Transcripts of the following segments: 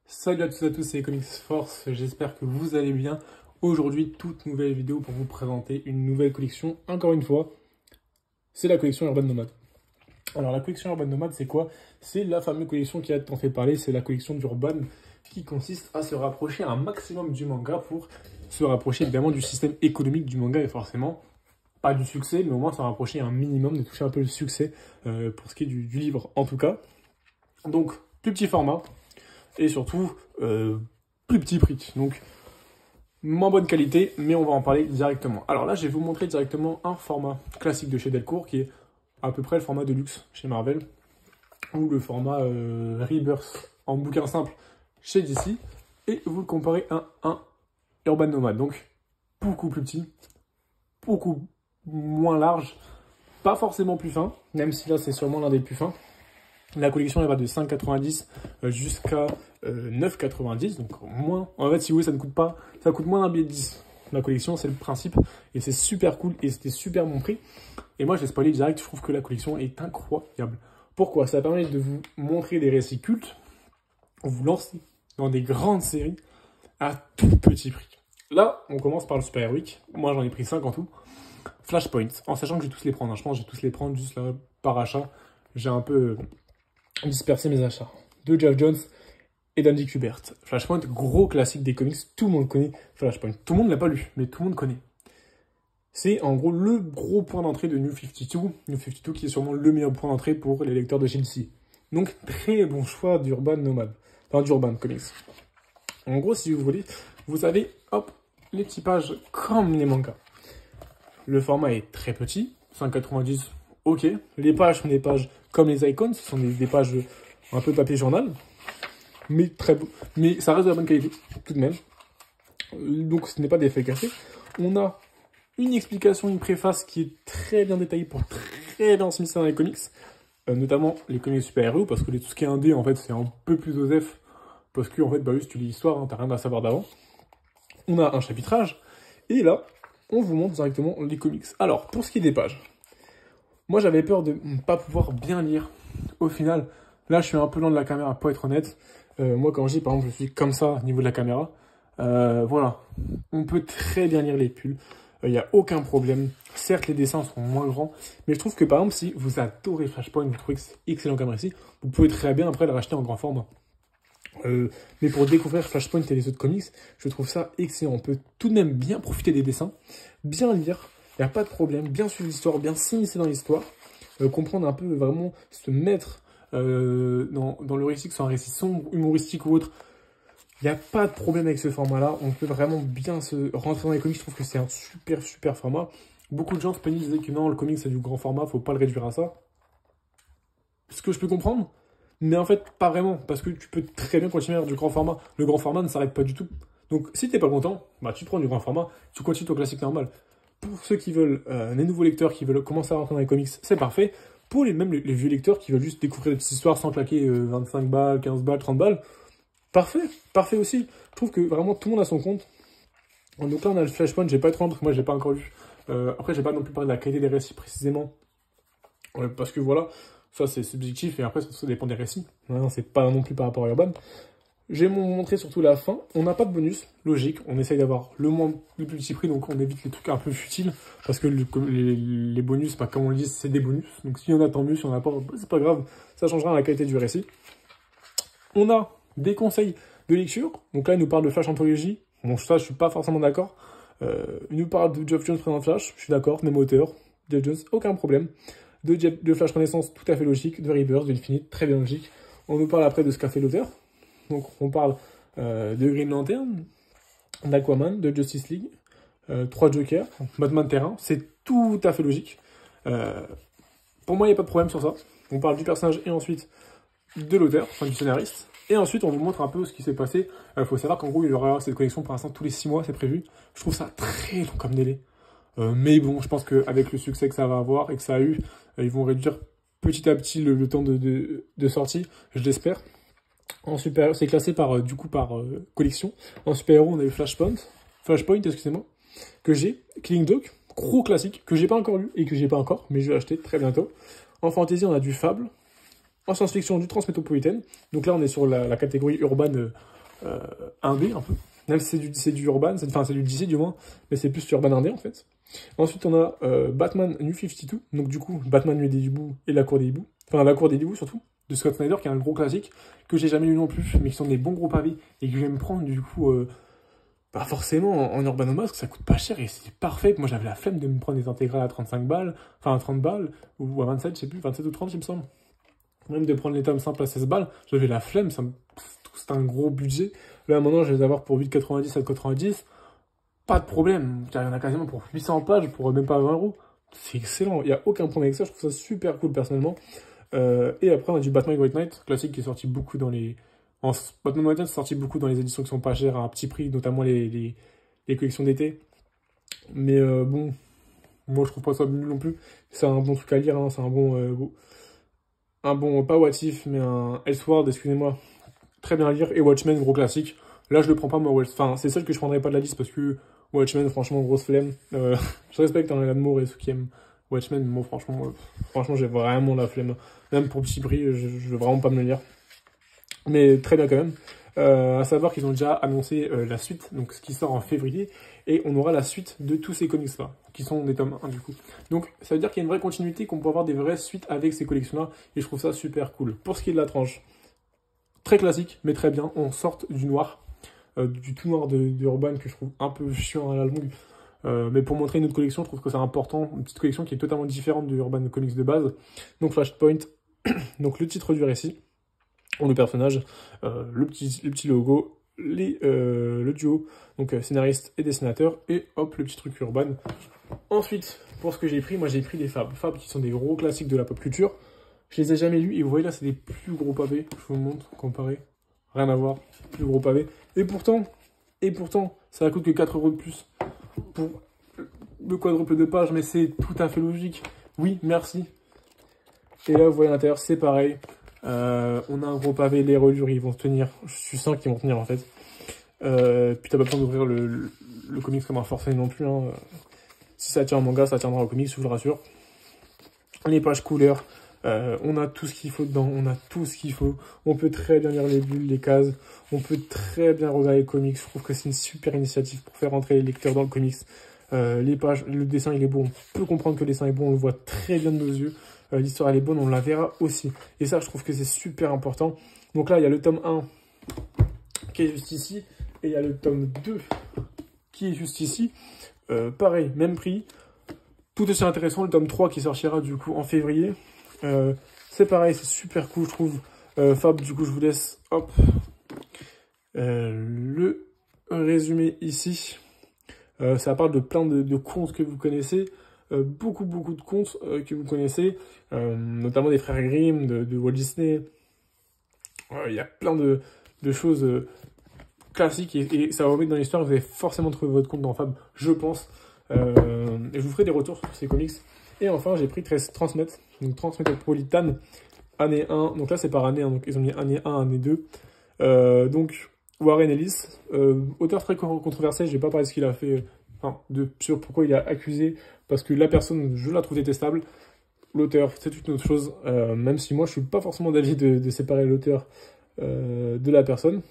Salut à tous, c'est Comics Force, j'espère que vous allez bien. Aujourd'hui, toute nouvelle vidéo pour vous présenter une nouvelle collection. Encore une fois, c'est la collection Urban Nomad. Alors la collection Urban Nomad, c'est quoi? C'est la fameuse collection qui a tant fait parler, c'est la collection d'Urban qui consiste à se rapprocher un maximum du manga pour se rapprocher évidemment du système économique du manga et forcément pas du succès, mais au moins se rapprocher un minimum, de toucher un peu le succès pour ce qui est du livre en tout cas. Donc, plus petit format. Et surtout, plus petit prix. Donc, moins bonne qualité, mais on va en parler directement. Alors là, je vais vous montrer directement un format classique de chez Delcourt, qui est à peu près le format de luxe chez Marvel, ou le format Rebirth en bouquin simple chez DC, et vous le comparez à un Urban Nomad. Donc, beaucoup plus petit, beaucoup moins large, pas forcément plus fin, même si là, c'est sûrement l'un des plus fins. La collection, elle va de 5,90 jusqu'à 9,90, donc moins. En fait, si vous voulez, ça coûte moins d'un billet de 10. La collection, c'est le principe, et c'est super cool, et c'était super bon prix. Et moi, je vais spoiler direct, je trouve que la collection est incroyable. Pourquoi? Ça permet de vous montrer des récits cultes, vous lancer dans des grandes séries à tout petit prix. Là, on commence par le Super Héroïque. Moi, j'en ai pris 5 en tout. Flashpoint, en sachant que je vais tous les prendre. Je pense que je vais tous les prendre juste là par achat. J'ai un peu disperser mes achats. De Geoff Johns et d'Andy Kubert. Flashpoint, gros classique des comics, tout le monde connaît Flashpoint. Tout le monde ne l'a pas lu, mais tout le monde connaît. C'est en gros le gros point d'entrée de New 52. New 52 qui est sûrement le meilleur point d'entrée pour les lecteurs de GLC. Donc très bon choix d'Urban Nomad. Enfin d'Urban Comics. En gros, si vous voulez, vous avez, hop, les petits pages comme les mangas. Le format est très petit, 5,90, ok. Les pages sont des pages comme les icons, ce sont des pages un peu papier journal, mais mais ça reste de la bonne qualité, tout de même. Donc ce n'est pas des faits cachés. On a une explication, une préface qui est très bien détaillée pour très bien s'immiscer dans les comics, notamment les comics super-héros, parce que tout ce qui est indé, en fait, c'est un peu plus osef, parce que, en fait, bah oui, si tu lis l'histoire, hein, t'as rien à savoir d'avant. On a un chapitrage, et là, on vous montre directement les comics. Alors, pour ce qui est des pages, moi, j'avais peur de ne pas pouvoir bien lire. Au final, là, je suis un peu loin de la caméra, pour être honnête. Moi, quand je dis, par exemple, je suis comme ça, au niveau de la caméra. Voilà. On peut très bien lire les pulls. Il n'y a aucun problème. Certes, les dessins sont moins grands. Mais je trouve que, par exemple, si vous adorez Flashpoint, vous trouvez que c'est excellent comme récit, vous pouvez très bien, après, le racheter en grand format. Mais pour découvrir Flashpoint et les autres comics, je trouve ça excellent. On peut tout de même bien profiter des dessins, bien lire. Il n'y a pas de problème, bien suivre l'histoire, bien s'immiscer dans l'histoire, comprendre un peu, vraiment se mettre dans le récit, que ce soit un récit sombre, humoristique ou autre. Il n'y a pas de problème avec ce format-là, on peut vraiment bien se rentrer dans les comics, je trouve que c'est un super format. Beaucoup de gens se plaignaient, disaient que non, le comic c'est du grand format, faut pas le réduire à ça. Ce que je peux comprendre, mais en fait pas vraiment, parce que tu peux très bien continuer à faire du grand format. Le grand format ne s'arrête pas du tout. Donc si t'es pas content, bah tu prends du grand format, tu continues ton classique normal. Pour ceux qui veulent, les nouveaux lecteurs qui veulent commencer à rentrer dans les comics, c'est parfait. Pour les vieux lecteurs qui veulent juste découvrir des petites histoires sans claquer 25 balles, 15 balles, 30 balles, parfait aussi. Je trouve que vraiment tout le monde a son compte. Donc là on a le Flashpoint, j'ai pas être parce que moi j'ai pas encore lu. Après j'ai pas non plus parlé de la qualité des récits précisément. Parce que voilà, ça c'est subjectif et après ça dépend des récits. C'est pas non plus par rapport à Urban. J'ai montré surtout la fin. On n'a pas de bonus, logique. On essaye d'avoir le plus petit prix, donc on évite les trucs un peu futiles. Parce que les bonus, bah, comme on le dit, c'est des bonus. Donc s'il y en a, tant mieux. Si on n'en a pas, c'est pas grave. Ça changera la qualité du récit. On a des conseils de lecture. Donc là, il nous parle de Flash Anthologie. Bon, ça, je suis pas forcément d'accord. Il nous parle de Geoff Johns présente Flash. Je suis d'accord, même auteur. Geoff Johns, aucun problème. De Flash Renaissance, tout à fait logique. De Rebirth, d'Infinite, très bien logique. On nous parle après de ce qu'a fait l'auteur. Donc on parle de Green Lantern, d'Aquaman, de Justice League, 3 Jokers, Batman Terrain, c'est tout à fait logique. Pour moi, il n'y a pas de problème sur ça. On parle du personnage et ensuite de l'auteur, enfin du scénariste. Et ensuite, on vous montre un peu ce qui s'est passé. Il faut savoir qu'en gros, il y aura cette collection pour l'instant tous les 6 mois, c'est prévu. Je trouve ça très long comme délai. Mais bon, je pense qu'avec le succès que ça va avoir et que ça a eu, ils vont réduire petit à petit le temps de sortie, je l'espère. En super, c'est classé par collection. En super-héros, on a eu Flashpoint, excusez-moi, que j'ai. Killing Joke, gros classique, que j'ai pas encore lu et que j'ai pas encore, mais je vais acheter très bientôt. En fantasy, on a du Fable, en science-fiction du Transmétropolitain. Donc là, on est sur la catégorie urban 1D, un peu. Même si c'est du urban, enfin c'est du DC du moins, mais c'est plus urban 1D en fait. Ensuite, on a Batman New 52, donc du coup, Batman Nuit des Hiboux et La Cour des Hiboux. Enfin, La Cour des Hiboux surtout, de Scott Snyder, qui est un gros classique, que j'ai jamais lu non plus, mais qui sont des bons gros pavés, et que je vais me prendre du coup, bah forcément, en Urbano parce que ça coûte pas cher, et c'est parfait. Moi, j'avais la flemme de me prendre des intégrales à 35 balles, enfin à 30 balles, ou à 27, je sais plus, 27 ou 30, il me semble. Même de prendre les tomes simples à 16 balles, j'avais la flemme, c'est un gros budget. Là, maintenant, je vais les avoir pour 8,90, 7,90. Pas de problème. Il y en a quasiment pour 800 pages, pour même pas 20 €. C'est excellent. Il n'y a aucun problème avec ça. Je trouve ça super cool, personnellement. Et après, on a du Batman White Knight, classique qui est sorti beaucoup dans les... Batman White Knight est sorti beaucoup dans les éditions qui sont pas chères, à un petit prix, notamment les collections d'été. Mais bon, moi, je trouve pas ça nul non plus. C'est un bon truc à lire, hein. C'est un bon... pas What If, mais un Elseworld, excusez-moi. Très bien à lire. Et Watchmen, gros classique. Là, je le prends pas, moi. Enfin, c'est celle que je prendrais pas de la liste parce que Watchmen, franchement, grosse flemme. Je respecte un amour et ceux qui aiment Watchmen, mais moi, franchement, j'ai vraiment la flemme. Même pour petit prix, je veux vraiment pas me le lire. Mais très bien quand même. À savoir qu'ils ont déjà annoncé la suite, donc ce qui sort en février, et on aura la suite de tous ces comics-là, qui sont des tomes 1 du coup. Donc ça veut dire qu'il y a une vraie continuité, qu'on peut avoir des vraies suites avec ces collections-là, et je trouve ça super cool. Pour ce qui est de la tranche, très classique, mais très bien, on sort du noir, du tout noir de Urban, que je trouve un peu chiant à la longue, mais pour montrer une autre collection, je trouve que c'est important, une petite collection qui est totalement différente de Urban Comics de base. Donc Flashpoint, donc le titre du récit, le personnage, le petit logo, le duo, donc scénariste et dessinateur, et hop, le petit truc Urban. Ensuite, pour ce que j'ai pris, moi j'ai pris des Fab. Fab qui sont des gros classiques de la pop culture. Je les ai jamais lus, et vous voyez là, c'est des plus gros pavés. Je vous montre, comparé. Rien à voir, plus gros pavés. Et pourtant, ça coûte que 4 € de plus pour le quadruple de page, mais c'est tout à fait logique. Oui, merci. Et là, vous voyez à l'intérieur, c'est pareil. On a un gros pavé, les reliures, ils vont tenir. Je suis sûr qu'ils vont tenir, en fait. Puis t'as pas besoin d'ouvrir le comics comme un forcené non plus. Hein. Si ça tient en manga, ça tiendra au comics, je vous le rassure. Les pages couleurs, on a tout ce qu'il faut dedans, on a tout ce qu'il faut. On peut très bien lire les bulles, les cases. On peut très bien regarder les comics. Je trouve que c'est une super initiative pour faire rentrer les lecteurs dans le comics. Les pages, le dessin il est beau, on peut comprendre que le dessin est bon, on le voit très bien de nos yeux. L'histoire elle est bonne, on la verra aussi. Et ça, je trouve que c'est super important. Donc là, il y a le tome 1 qui est juste ici. Et il y a le tome 2 qui est juste ici. Pareil, même prix. Tout aussi intéressant, le tome 3 qui sortira du coup en février. C'est pareil, c'est super cool, je trouve. Fab, du coup, je vous laisse hop, le résumé ici. Ça parle de plein de contes que vous connaissez. Beaucoup de contes que vous connaissez, notamment des frères Grimm, de Walt Disney. Il y a plein de choses classiques et ça va vous mettre dans l'histoire. Vous allez forcément trouver votre compte dans Fab, je pense. Et je vous ferai des retours sur ces comics. Et enfin, j'ai pris Transmet, donc Transmétropolitan, année 1. Donc là, c'est par année, hein, donc ils ont mis année 1, année 2. Donc, Warren Ellis, auteur très controversé, je vais pas parler de ce qu'il a fait, sur pourquoi il a accusé, parce que la personne, je la trouve détestable. L'auteur, c'est une autre chose, même si moi, je suis pas forcément d'avis de séparer l'auteur de la personne,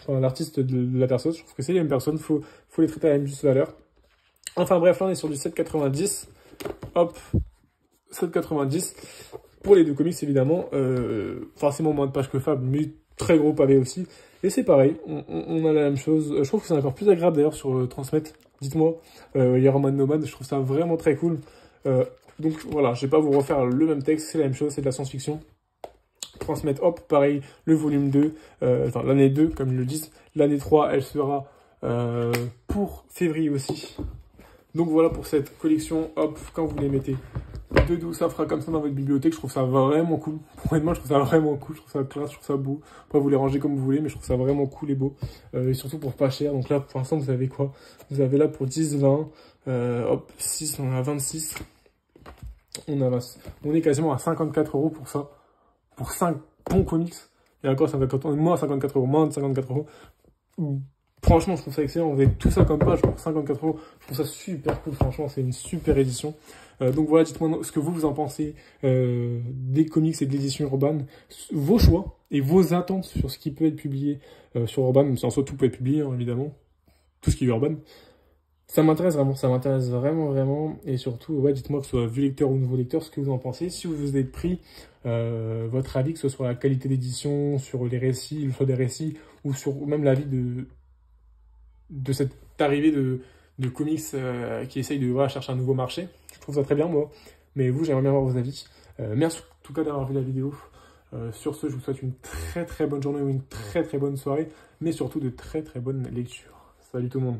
enfin, l'artiste de la personne. Je trouve que c'est les mêmes personnes, faut les traiter à la même juste valeur. Enfin bref, là, on est sur du 7,90. Hop, 7,90. Pour les deux comics, évidemment, forcément moins de pages que Fab, mais très gros pavé aussi. Et c'est pareil, on a la même chose. Je trouve que c'est encore plus agréable d'ailleurs sur Transmet. Dites-moi, il y a Roman Nomad, je trouve ça vraiment très cool. Donc voilà, je vais pas vous refaire le même texte, c'est la même chose, c'est de la science-fiction. Transmet, hop, pareil, le volume 2, enfin l'année 2, comme ils le disent. L'année 3, elle sera pour février aussi. Donc voilà pour cette collection, hop, quand vous les mettez dedans, ça fera comme ça dans votre bibliothèque. Je trouve ça vraiment cool. Honnêtement, je trouve ça vraiment cool, je trouve ça classe, je trouve ça beau. Après, vous les rangez comme vous voulez, mais je trouve ça vraiment cool et beau. Et surtout pour pas cher. Donc là, pour l'instant, vous avez quoi? Vous avez là pour 10, 20, hop, 6, on a 26. On est quasiment à 54 € pour ça. Pour 5 bons comics. Et encore, ça va quand on est moins à 54 €, moins de 54 €. Franchement, je trouve ça excellent. Vous avez tout ça comme page pour 54 €. Je trouve ça super cool. Franchement, c'est une super édition. Donc voilà, dites-moi ce que vous en pensez des comics et de l'édition Urban, vos choix et vos attentes sur ce qui peut être publié sur Urban, même si en soi tout peut être publié, hein, évidemment, tout ce qui est Urban. Ça m'intéresse vraiment, et surtout, ouais, dites-moi que ce soit vieux lecteur ou nouveau lecteur, ce que vous en pensez, si vous avez pris votre avis, que ce soit la qualité d'édition, sur les récits, le choix des récits, ou sur même l'avis de cette arrivée de comics qui essayent de voilà, chercher un nouveau marché. Je trouve ça très bien, moi. Mais vous, j'aimerais bien avoir vos avis. Merci en tout cas d'avoir vu la vidéo. Sur ce, je vous souhaite une très bonne journée ou une très bonne soirée, mais surtout de très bonnes lectures. Salut tout le monde.